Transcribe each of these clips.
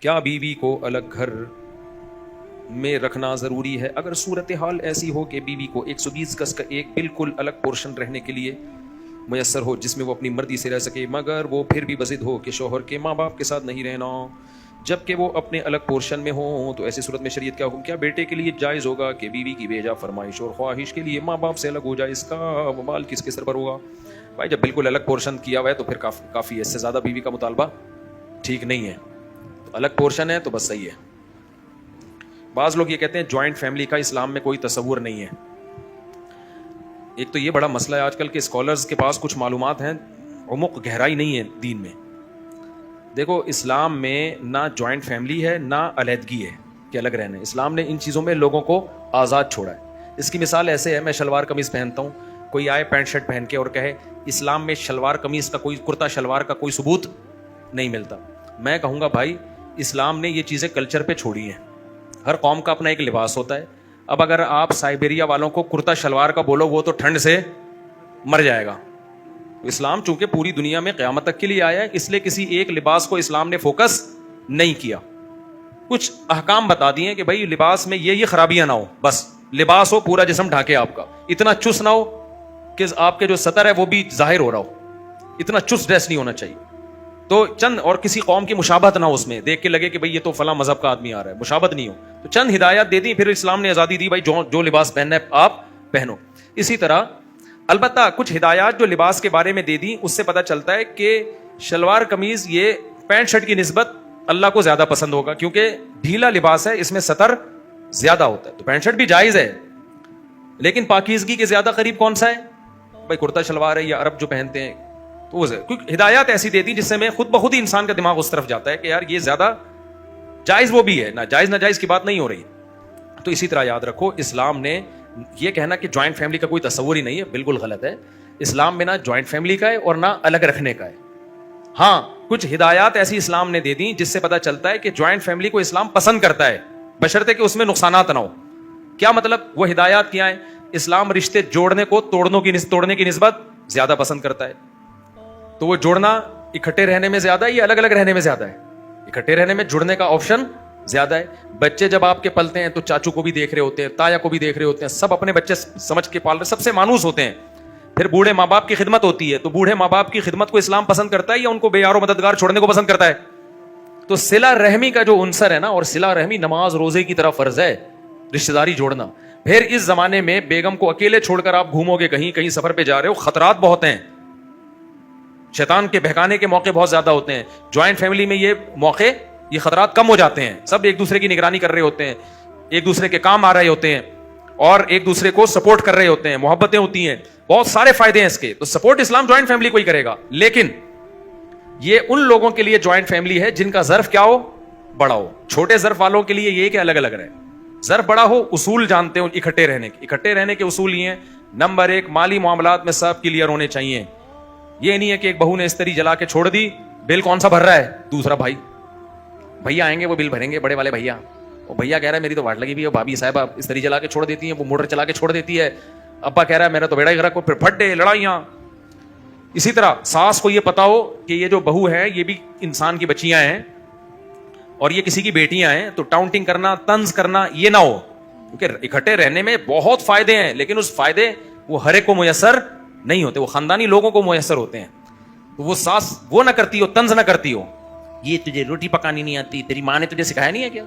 کیا بیوی کو الگ گھر میں رکھنا ضروری ہے اگر صورتحال ایسی ہو کہ بیوی کو 120 گز کا ایک بالکل الگ پورشن رہنے کے لیے میسر ہو جس میں وہ اپنی مرضی سے رہ سکے مگر وہ پھر بھی بضد ہو کہ شوہر کے ماں باپ کے ساتھ نہیں رہنا جبکہ وہ اپنے الگ پورشن میں ہوں؟ تو ایسی صورت میں شریعت کیا حکم؟ کیا بیٹے کے لیے جائز ہوگا کہ بیوی کی بیجا فرمائش اور خواہش کے لیے ماں باپ سے الگ ہو جائے؟ اس کا وبال کس کے سر پر ہوگا؟ بھائی جب بالکل الگ پورشن کیا ہوا ہے تو پھر کافی ہے، اس سے زیادہ بیوی کا مطالبہ ٹھیک نہیں ہے. تو الگ پورشن ہے تو بس صحیح ہے. بعض لوگ یہ کہتے ہیں جوائنٹ فیملی کا اسلام میں کوئی تصور نہیں ہے. ایک تو یہ بڑا مسئلہ ہے آج کل کے اسکالرز کے پاس کچھ معلومات ہیں، عمق گہرائی نہیں ہے دین میں. دیکھو اسلام میں نہ جوائنٹ فیملی ہے نہ علیحدگی ہے کہ الگ رہنا ہے. اسلام نے ان چیزوں میں لوگوں کو آزاد چھوڑا ہے. اس کی مثال ایسے ہے، میں شلوار قمیض پہنتا ہوں، کوئی آئے پینٹ شرٹ پہن کے اور کہے اسلام میں شلوار قمیض کا کوئی کرتا شلوار کا کوئی ثبوت نہیں ملتا. میں کہوں گا بھائی اسلام نے یہ چیزیں کلچر پہ چھوڑی ہیں. ہر قوم کا اپنا ایک لباس ہوتا ہے. اب اگر آپ سائبیریا والوں کو کرتا شلوار کا بولو وہ تو ٹھنڈ سے مر جائے گا. اسلام چونکہ پوری دنیا میں قیامت تک کے لیے آیا ہے اس لیے کسی ایک لباس کو اسلام نے فوکس نہیں کیا. کچھ احکام بتا دیے کہ بھائی لباس میں یہ خرابیاں نہ ہو، بس لباس ہو پورا جسم ڈھانکے، آپ کا اتنا چست نہ ہو کہ آپ کے جو سطر ہے وہ بھی ظاہر ہو رہا ہو، اتنا چست ڈریس نہیں ہونا چاہیے. تو چند اور کسی قوم کی مشابہت نہ ہو، اس میں دیکھ کے لگے کہ بھئی یہ تو فلاں مذہب کا آدمی آ رہا ہے، مشابہت نہیں ہو. تو چند ہدایات دے دی، پھر اسلام نے آزادی دی، بھائی جو لباس پہننا ہے آپ پہنو. اسی طرح البتہ کچھ ہدایات جو لباس کے بارے میں دے دی اس سے پتہ چلتا ہے کہ شلوار قمیض یہ پینٹ شرٹ کی نسبت اللہ کو زیادہ پسند ہوگا کیونکہ ڈھیلا لباس ہے، اس میں سطر زیادہ ہوتا ہے. تو پینٹ شرٹ بھی جائز ہے لیکن پاکیزگی کے زیادہ قریب کون سا ہے؟ بھائی کرتا شلوار ہے یا عرب جو پہنتے ہیں. تو وہ کیونکہ ہدایات ایسی دے دی جس سے میں خود بخود ہی انسان کا دماغ اس طرف جاتا ہے کہ یار یہ زیادہ جائز وہ بھی ہے، ناجائز کی بات نہیں ہو رہی. تو اسی طرح یاد رکھو اسلام نے یہ کہنا کہ جوائنٹ فیملی کا کوئی تصور ہی نہیں ہے بالکل غلط ہے. اسلام میں نہ جوائنٹ فیملی کا ہے اور نہ الگ رکھنے کا ہے. ہاں کچھ ہدایات ایسی اسلام نے دے دی جس سے پتہ چلتا ہے کہ جوائنٹ فیملی کو اسلام پسند کرتا ہے بشرطے کہ اس میں نقصانات نہ ہو. کیا مطلب؟ وہ ہدایات کیا ہیں؟ اسلام رشتے جوڑنے کو توڑنے کی نسبت زیادہ پسند کرتا ہے. تو وہ جوڑنا اکٹھے رہنے میں زیادہ ہے یا الگ الگ رہنے میں زیادہ ہے؟ اکٹھے رہنے میں جڑنے کا آپشن زیادہ ہے. بچے جب آپ کے پلتے ہیں تو چاچو کو بھی دیکھ رہے ہوتے ہیں، تایا کو بھی دیکھ رہے ہوتے ہیں، سب اپنے بچے سمجھ کے پال رہے، سب سے مانوس ہوتے ہیں. پھر بوڑھے ماں باپ کی خدمت ہوتی ہے، تو بوڑھے ماں باپ کی خدمت کو اسلام پسند کرتا ہے یا ان کو بے یار و مددگار چھوڑنے کو پسند کرتا ہے؟ تو صلہ رحمی کا جو عنصر ہے نا، اور صلہ رحمی نماز روزے کی طرح فرض ہے، رشتہ داری جوڑنا. پھر اس زمانے میں بیگم کو اکیلے چھوڑ کر آپ گھومو گے، کہیں سفر پہ جا رہے ہو، خطرات بہت ہیں، شیطان کے بہکانے کے موقع بہت زیادہ ہوتے ہیں. جوائنٹ فیملی میں یہ موقع، یہ خطرات کم ہو جاتے ہیں. سب ایک دوسرے کی نگرانی کر رہے ہوتے ہیں، ایک دوسرے کے کام آ رہے ہوتے ہیں اور ایک دوسرے کو سپورٹ کر رہے ہوتے ہیں، محبتیں ہوتی ہیں، بہت سارے فائدے ہیں اس کے. تو سپورٹ اسلام جوائنٹ فیملی کو ہی کرے گا. لیکن یہ ان لوگوں کے لیے جوائنٹ فیملی ہے جن کا ظرف کیا ہو؟ بڑا ہو. چھوٹے ظرف والوں کے لیے یہ کہ الگ الگ رہے. ظرف بڑا ہو، اصول جانتے ہو اکٹھے رہنے کے اصول یہ ہیں. نمبر 1، مالی معاملات میں سب کلیئر ہونے چاہیے. یہ نہیں ہے کہ ایک بہو نے استری جلا کے چھوڑ دی، بل کون سا بھر رہا ہے؟ دوسرا بھیا آئیں گے وہ بل بھریں گے، بڑے والے بھیا. وہ بھیا کہہ رہا ہے میری تو واٹ لگی ہوئی ہے، بھابھی صاحبہ استری جلا کے چھوڑ دیتی ہیں، وہ موٹر چلا کے چھوڑ دیتی ہے. ابا کہہ رہا ہے میرا تو بیڑا ہی غرق ہو، پھر پھڈے لڑائیاں. اسی طرح ساس کو یہ پتا ہو کہ یہ جو بہو ہے یہ بھی انسان کی بچیاں ہیں اور یہ کسی کی بیٹیاں ہیں، تو ٹاؤنٹنگ کرنا، طنز کرنا یہ نہ ہو. کیونکہ اکٹھے رہنے میں بہت فائدے ہیں لیکن اس فائدے وہ ہر ایک کو میسر نہیں ہوتے، وہ خاندانی لوگوں کو میسر ہوتے ہیں. تو وہ ساس وہ نہ کرتی ہو، طنز نہ کرتی ہو، یہ تجھے روٹی پکانی نہیں آتی، تیری ماں نے تجھے سکھایا نہیں ہے کیا،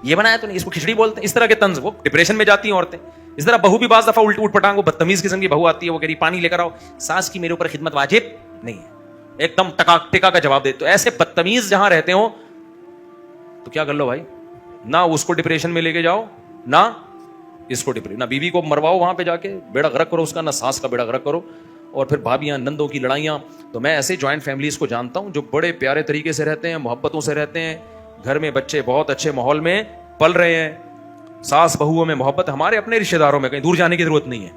یہ بنایا تو نہیں، اس کو کھچڑی بولتے ہیں. اس طرح کے طنز، وہ ڈپریشن میں جاتی ہیں عورتیں. اس طرح بہو بھی بعض دفعہ اٹ پٹانگ، وہ بدتمیز قسم کی بہو آتی ہے، وہ کہہ رہی پانی لے کر آؤ، ساس کی میرے اوپر خدمت واجب نہیں ہے، ایک دم ٹکا کا جواب دے. تو ایسے بدتمیز جہاں رہتے ہو تو کیا کر لو بھائی، نہ اس کو ڈپریشن میں لے کے جاؤ، نہ اس کو نہ بیوی کو مرواؤ وہاں پہ جا کے، بیڑا غرق کرو اس کا، نہ ساس کا بیڑا غرق کرو. اور پھر بھابیاں نندوں کی لڑائیاں. تو میں ایسے جوائنٹ فیملیز کو جانتا ہوں جو بڑے پیارے طریقے سے رہتے ہیں، محبتوں سے رہتے ہیں، گھر میں بچے بہت اچھے ماحول میں پل رہے ہیں، ساس بہوؤں میں محبت. ہمارے اپنے رشتہ داروں میں کہیں دور جانے کی ضرورت نہیں ہے،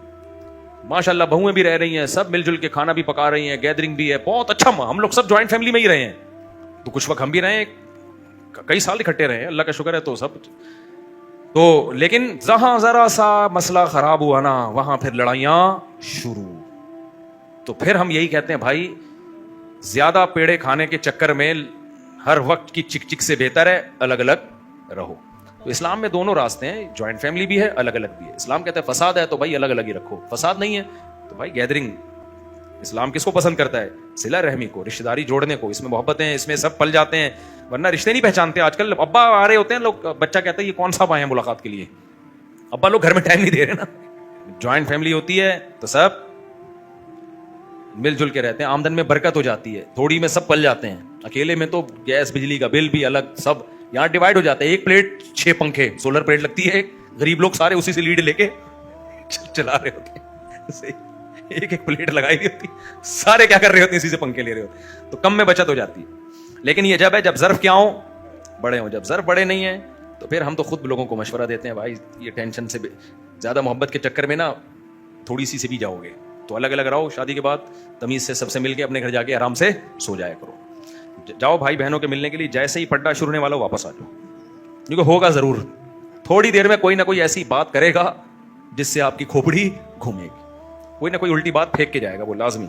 ماشاءاللہ بہویں بھی رہ رہی ہیں، سب مل جل کے کھانا بھی پکا رہی ہیں، گیدرنگ بھی ہے، بہت اچھا. ہم لوگ سب جوائنٹ فیملی میں ہی رہے ہیں، تو کچھ وقت ہم بھی رہے ہیں، کئی سال اکٹھے رہے ہیں، اللہ کا شکر ہے. تو سب تو لیکن جہاں ذرا سا مسئلہ خراب ہوا نا، وہاں پھر لڑائیاں شروع. تو پھر ہم یہی کہتے ہیں بھائی زیادہ پیڑے کھانے کے چکر میں ہر وقت کی چک چک سے بہتر ہے الگ الگ رہو. تو اسلام میں دونوں راستے ہیں, جوائنٹ فیملی بھی ہے, الگ الگ بھی ہے. اسلام کہتا ہے فساد ہے تو بھائی الگ الگ ہی رکھو, فساد نہیں ہے تو بھائی گیدرنگ. اسلام کس کو پسند کرتا ہے؟ صلہ رحمی کو, رشتہ داری جوڑنے کو. اس میں محبتیں ہیں, اس میں سب پل جاتے ہیں, ورنہ رشتے نہیں پہچانتے. آج کل ابا آ رہے ہوتے ہیں لوگ, بچہ کہتا ہے یہ کون صاحب آئے ہیں ملاقات کے لیے, ابا لوگ گھر میں ٹائم نہیں دے رہے نا. جوائنٹ فیملی ہوتی ہے تو سب مل جل کے رہتے ہیں, آمدن میں برکت ہو جاتی ہے, تھوڑی میں سب پل جاتے ہیں. اکیلے میں تو گیس بجلی کا بل بھی الگ, سب یہاں ڈیوائڈ ہو جاتا ہے. ایک پلیٹ 6 پنکھے, سولر پلیٹ لگتی ہے, غریب لوگ سارے اسی سے لیڈ لے کے چلا رہے ہوتے ہیں. ایک ایک پلیٹ لگائی ہوئی ہوتی, سارے کیا کر رہے ہوتے ہیں, اسی سے پنکھے لے رہے ہوتے ہیں. تو کم میں بچت ہو جاتی ہے. لیکن یہ جب ہے جب ظرف کیا ہوں بڑے ہوں, جب ظرف بڑے نہیں ہیں تو پھر ہم تو خود لوگوں کو مشورہ دیتے ہیں, بھائی یہ ٹینشن سے زیادہ محبت کے چکر میں نا تھوڑی سی سے بھی جاؤ گے, تو الگ الگ رہو. شادی کے بعد تمیز سے سب سے مل کے اپنے گھر جا کے آرام سے سو جایا کرو. جاؤ بھائی بہنوں کے ملنے کے لیے, جیسے ہی پڑھنا شروع ہونے والا واپس آ جاؤ, کیونکہ ہوگا ضرور تھوڑی دیر میں کوئی نہ کوئی ایسی بات کرے گا جس سے آپ کی کھوپڑی گھومے گی, کوئی نہ کوئی الٹی بات پھینک کے جائے گا, وہ لازمی.